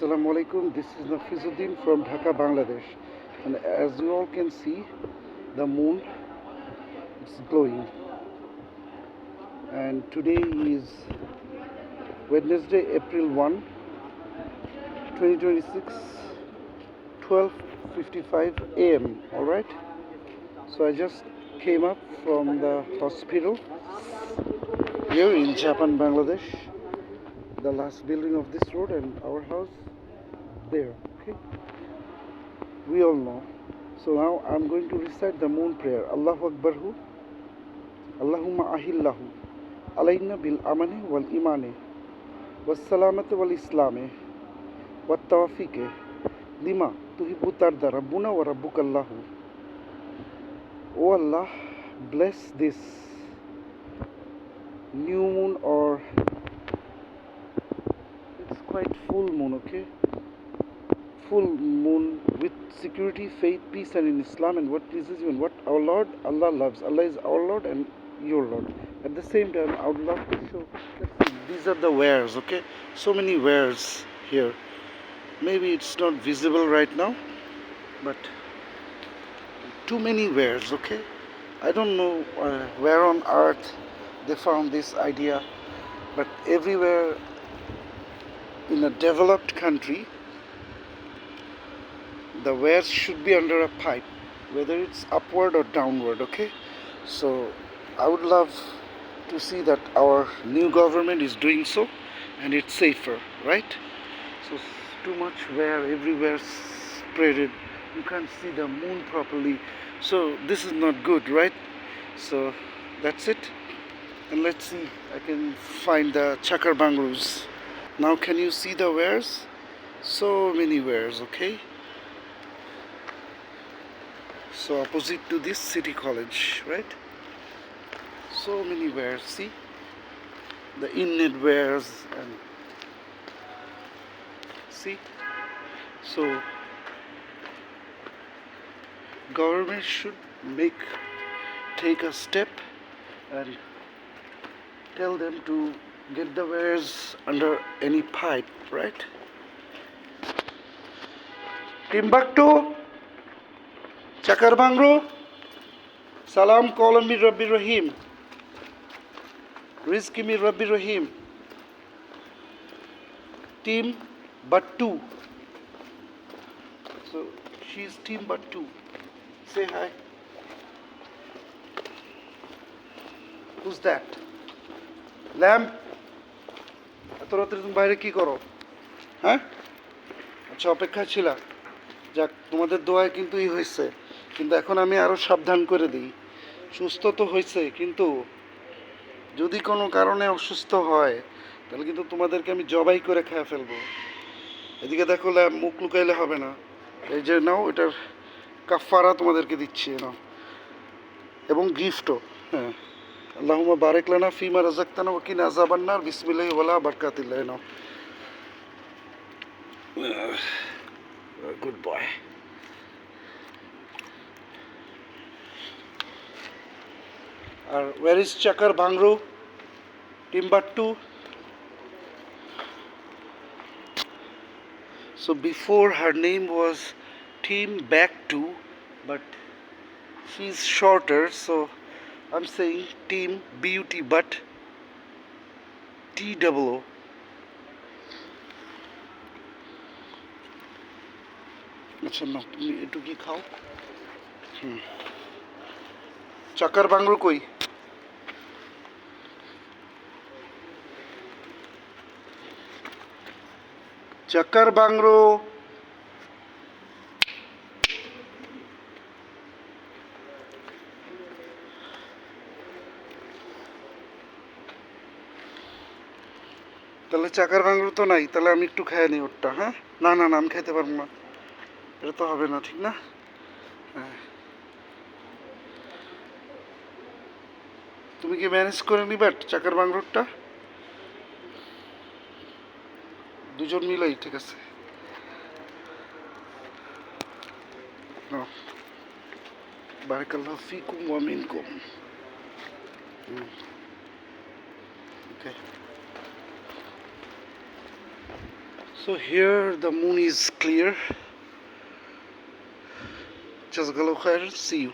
Assalamu alaikum. This is Nafizuddin from Dhaka, Bangladesh. And as you all can see, the moon is glowing. And today is Wednesday, April 1, 2026, 12:55 a.m. Alright? So I just came up from the hospital here in Japan, Bangladesh. The last building of this road and our house there. Okay? We all know. So now I'm going to recite the moon prayer. Allahu Akbarhu. Allahumma ahillahu. Alayna bil amani wal imani. Was salamati wal islami. Wat tawfiqe. Lima tuhibbu tarda Rabbuna wa Rabbukallahu. Oh Allah, bless this new moon, or it's quite full moon, okay? Full moon with security, faith, peace, and in Islam, and what pleases you, and what our Lord Allah loves. Allah is our Lord and your Lord. At the same time, I would love to show. Let's see, these are the wares, okay? So many wares here. Maybe it's not visible right now, but too many wares, okay? I don't know where on earth they found this idea, but everywhere in a developed country, the wares should be under a pipe, whether it's upward or downward, okay? So I would love to see that our new government is doing so, and it's safer, right? So too much ware everywhere spreaded. You can't see the moon properly. So this is not good, right? So that's it. And let's see, I can find the chakar bangrus. Now can you see the wares? So many wares, okay? So opposite to this city college, right? So many wares, see? The innet wares, and see? So government should take a step and tell them to get the wares under any pipe, right? Timbuktu, Chakar Bangru, Salam Kolami Rabbi Rahim, Rizkimi Rabbi Rahim, Team Battu. So she's Team Battu. Say hi. Who's that? Lamp, এত রাত্রে তুমি বাইরে কি করো? হ্যাঁ, আচ্ছা, অপেক্ষা ছিল। যাক, তোমাদের দোয়ায় কিন্তু হয়েছে, কিন্তু এখন আমি আরও সাবধান করে দিই। সুস্থ তো হয়েছে, কিন্তু যদি কোনো কারণে অসুস্থ হয় তাহলে কিন্তু তোমাদেরকে আমি জবাই করে খেয়ে ফেলবো। এদিকে দেখো, ল্যাম্প, মুখ লুকাইলে হবে না। এই যে নাও, এটার কাফারা তোমাদেরকে দিচ্ছি, নাও, এবং গিফটও। হ্যাঁ, আল্লাহুম্মা বারিক লানা ফিমা রাযাকতানা ওয়া কিনা আযাবান নার, বিসমিল্লাহি ওয়ালা বারাকাতিল্লাহ। নাও, গুড বয়। আর where is Chakar Bangru, Timbuktu? So before, her name was Timbuktu, but she's shorter, so I'm saying Team Beauty, but T-double-O. আচ্ছা, না, তুমি একটু কি খাও। চাকার বাংলো কই? চাকার বাংলো। তাহলে চাকার বাংলো তো নাই, তাহলে আমি একটু খেয়ে নিই ওরটা। হ্যাঁ, না না না, আমি খেতে পারবো না, এটা তো হবে না, ঠিক না? হ্যাঁ, তুমি কি ম্যানেজ করে নিবে চাকার বাংলোরটা? দুজন মিলেই, ঠিক আছে। বারাকাল্লাহু ফিকুম ওয়া মিনকুম। Okay. So So here the moon is clear. Jazakallah khair. See you.